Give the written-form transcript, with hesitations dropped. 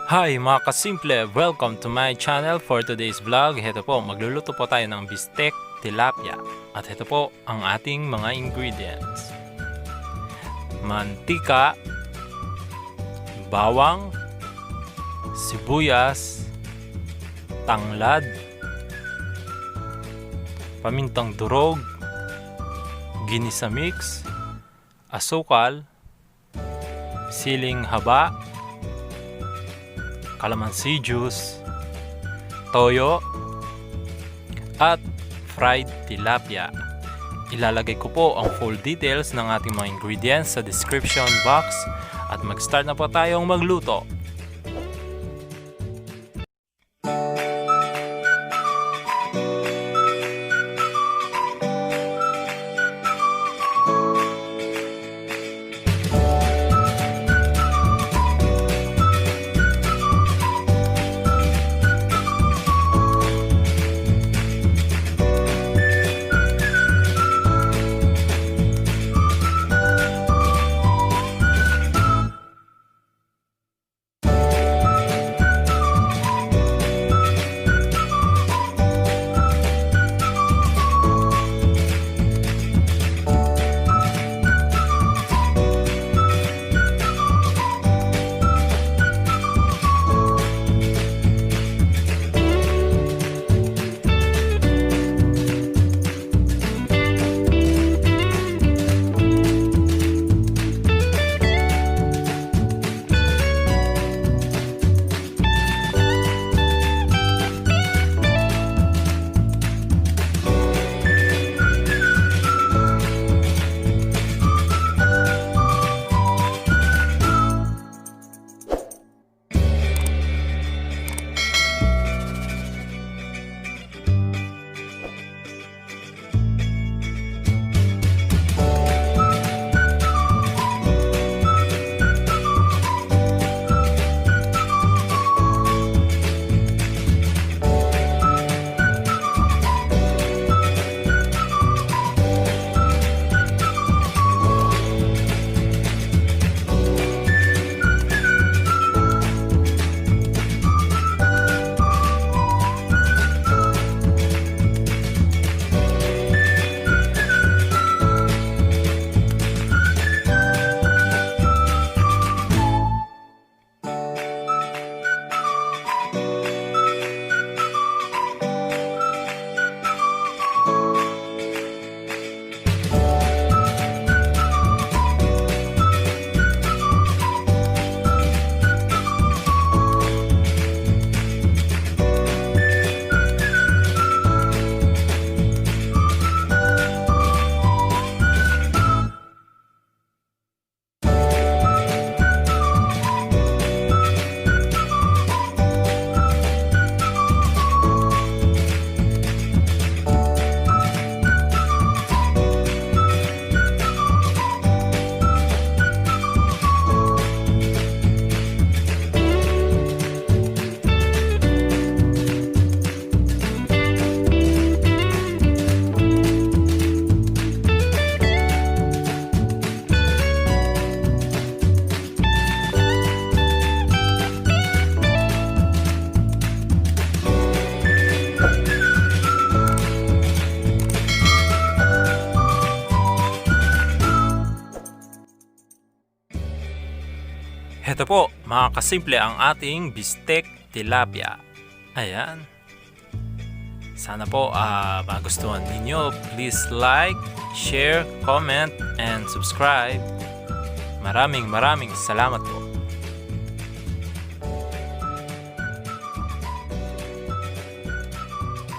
Hi mga kasimple! Welcome to my channel for today's vlog. Ito po, magluluto po tayo ng bistek tilapia. At ito po ang ating mga ingredients. Mantika, bawang, sibuyas, tanglad, pamintang durog, ginisa mix, asukal, siling haba, calamansi juice, toyo, at fried tilapia. Ilalagay ko po ang full details ng ating mga ingredients sa description box at mag-start na po tayong magluto. Ito po mga kasimple ang ating bistek tilapia. Ayan. Sana po magustuhan ninyo. Please like, share, comment, and subscribe. Maraming salamat po.